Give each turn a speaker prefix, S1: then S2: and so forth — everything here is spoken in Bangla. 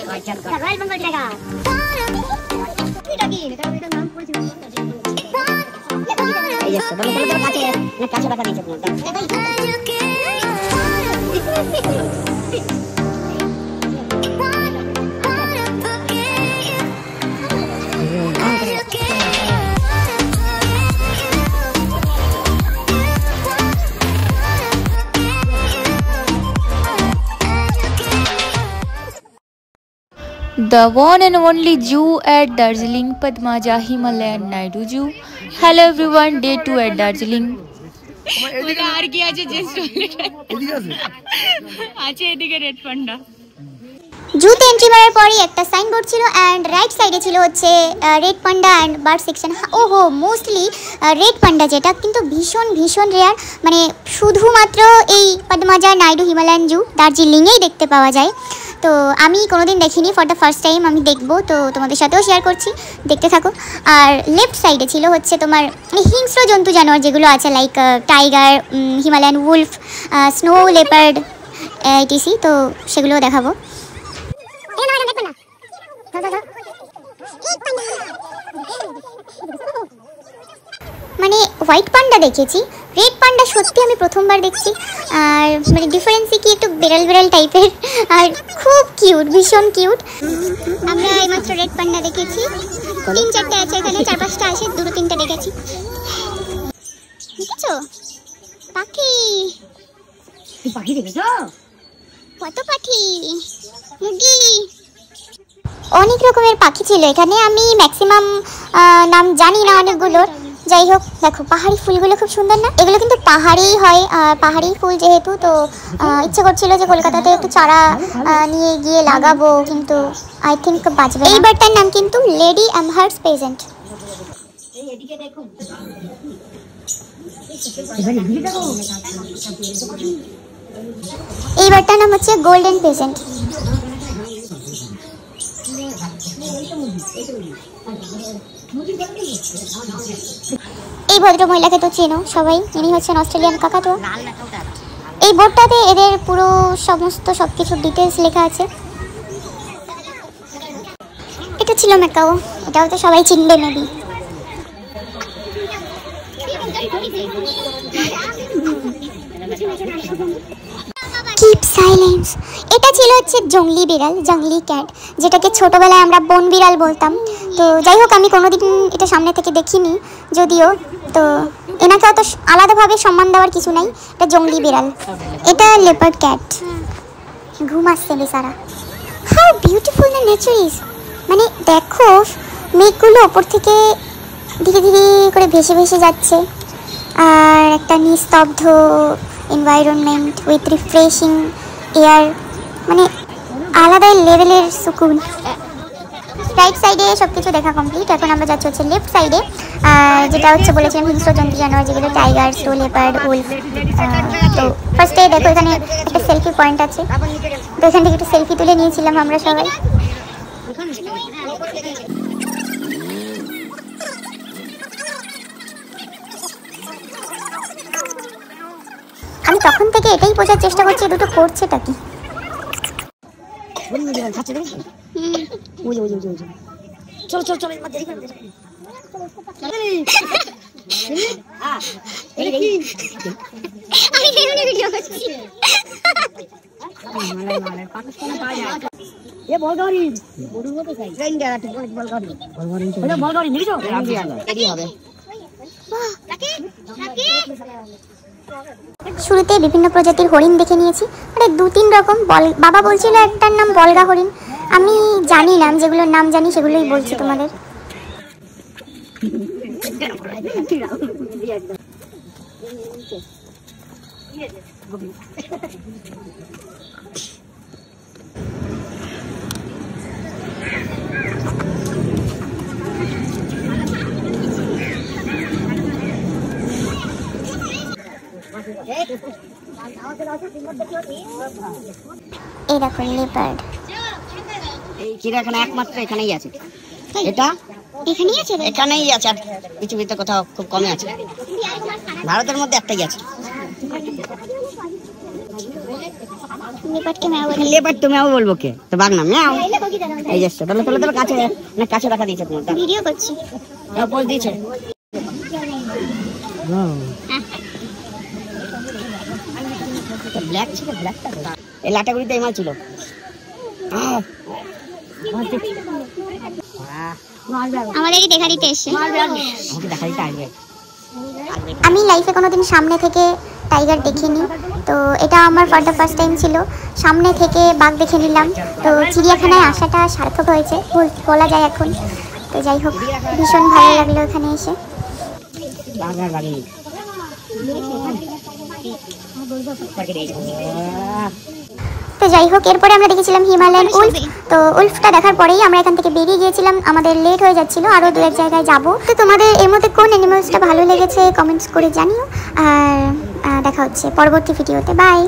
S1: Royal Bengal tiger. এটা কি এটা নাম পড়েছিল এই যে ছোট ছোট কাছে রাখা দিয়েছে
S2: The one and only zoo at Darjeeling, Padmaja Himalayan Naidu Zoo. Hello everyone, day 2 at Darjeeling. আর কি আছে জাস্ট আছে এদিকে রেড পান্ডা।
S3: জুতে এন্ট্রি মারার পরই একটা সাইনবোর্ড ছিল অ্যান্ড রাইট সাইডে ছিল হচ্ছে red panda and bird section. ওহো, মোস্টলি রেড পান্ডা যেটা কিন্তু ভীষণ ভীষণ রেয়ার, মানে শুধুমাত্র এই পদ্মাজা নাইডু হিমালয়ান জু দার্জিলিংয়েই দেখতে পাওয়া যায়। তো আমি কোনোদিন দেখিনি, ফর দ্য ফার্স্ট টাইম আমি দেখবো, তো তোমাদের সাথেও শেয়ার করছি, দেখতে থাকো। আর লেফট সাইডে ছিল হচ্ছে তোমার হিংস্র জন্তু জানোয়ার যেগুলো আছে, like tiger, Himalayan Wolf, snow leopard etc, তো সেগুলোও দেখাবো। মানে হোয়াইট পান্ডা দেখেছি, রেড পান্ডা সত্যি আমি প্রথমবার দেখছি। আর মানে ডিফারেন্সই কি, একটু বেড়াল বেড়াল টাইপের আর খুব কিউট, ভীষণ কিউট। আমরা এইমাত্র রেড পান্ডা দেখেছি, 3-4টে আছে এখানে, 4-5টা আছে, 2-3টে দেখেছি। দেখেছো পাখি?
S1: পাখি দেখেছো?
S3: কত পাখি, মুরগি, অনেক রকমের পাখি ছিল এখানে। আমি ম্যাক্সিমাম নাম জানি না অনেকগুলোর। যাই হোক, দেখো পাহাড়ি ফুলগুলো খুব সুন্দর না? এগুলো কিন্তু পাহাড়েই হয়, পাহাড়ি ফুল যেহেতু, তো ইচ্ছে করছিল যে কলকাতাতে একটু চারা নিয়ে গিয়ে লাগাবো, কিন্তু আই থিঙ্ক বাঁচবে। এই বারটার নাম কিন্তু লেডি অ্যামহার্টস পেজেন্ট। এই বারটার নাম হচ্ছে গোল্ডেন পেজেন্ট। এই ভদ্র মহিলাকে তো চেনো সবাই, ইনি হচ্ছেন অস্ট্রেলিয়ান কাকাতুয়া। এই বোর্ডটাতে এদের পুরো সমস্ত সবকিছু ডিটেলস লেখা আছে। এটা ছিল ম্যাকাও, এটাও তো সবাই চিনবে মেবি। কিপ সাইলেন্স, এটা ছিল হচ্ছে জংলি বিড়াল, জংলি ক্যাট, যেটাকে ছোটবেলায় আমরা বন বিড়াল বলতাম। তো যাই হোক, আমি কোনোদিন এটা সামনে থেকে দেখিনি যদিও, তো এনাকে অত আলাদাভাবে সম্মান দেওয়ার কিছু নাই, এটা জংলি বিড়াল। এটা লেপার্ড ক্যাট, ঘুম আসছে বেচারা। How beautiful the nature is, মানে দেখো মেঘগুলো ওপর থেকে ধীরে ধীরে করে ভেসে ভেসে যাচ্ছে, আর একটা নিস্তব্ধ এনভায়রনমেন্ট উইথ রিফ্রেশিং এয়ার, মানে আলাদাই লেভেলের সুকুন। রাইট সাইডে সব কিছু দেখা কমপ্লিট, এখন আমরা যাচ্ছি হচ্ছে লেফট সাইডে, যেটা হচ্ছে বলেছিলাম হিংস্র জন্তু জানোয়ার যেগুলো টাইগার, স্নো লেপার্ড, উলফ। তো ফার্স্টে দেখো এখানে একটা সেলফি পয়েন্ট আছে, তো এখান থেকে একটু সেলফি তুলে নিয়েছিলাম আমরা সবাই। আমি তখন থেকে এটাই বোঝার চেষ্টা করছি দুটো করছেটা কি।
S1: চলো চলো চলো,
S3: শুরুতে বিভিন্ন প্রজাতির হরিণ দেখে নিয়েছি, আরে 2-3 রকম। বাবা বলছিল একটার নাম বলগা হরিণ, আমি জানি না, যেগুলোর নাম জানি সেগুলোই বলছি তোমাদের। এই দেখো লেপার্ড,
S1: এই চিড়িয়াখানা একমাত্র এখানেই আছে, এটা
S3: এখানেই আছে,
S1: এখানেই আছে, আর পৃথিবীতে কোথাও খুব কমই আছে, ভারতের মধ্যে একটাই আছে।
S3: লেপার্ডকে ম্যাও বলে।
S4: লেপার্ড তো ম্যাও বলবো কে, তো বাঘ না ম্যাও।
S3: এই দেখো কি দাঁড়ানো।
S4: এই যে তোলো কাছে, না কাছে রাখা দিয়েছে তোমার,
S3: ভিডিও করছি।
S4: পোজ দিয়েছে। ব্ল্যাক ছিল, ব্ল্যাকটা এই লাটাগুড়িতে মাল ছিল।
S3: আমাদেরই দেখা দিতে এসছে।
S4: আমাকে দেখা দিতে আসবে।
S3: আমি লাইফে কোনোদিন সামনে থেকে টাইগার দেখিনি, তো এটা আমার ফর দ্য ফার্স্ট টাইম ছিল। সামনে থেকে বাঘ দেখে নিলাম, তো চিড়িয়াখানায় আসাটা সার্থক হয়েছে বলা যায় এখন। তো যাই হোক, ভীষণ ভালো লাগলো এখানে এসে। তো যাই হোক, এরপরে আমরা দেখেছিলাম হিমালয়ান উলফ। তো উলফটা দেখার পরেই আমরা এখান থেকে বেরিয়ে গিয়েছিলাম, আমাদের লেট হয়ে যাচ্ছিল, আরও দু এক জায়গায় যাবো। তো তোমাদের এর মধ্যে কোন অ্যানিমালসটা ভালো লেগেছে কমেন্টস করে জানিও, আর দেখা হচ্ছে পরবর্তী ভিডিওতে। বাই।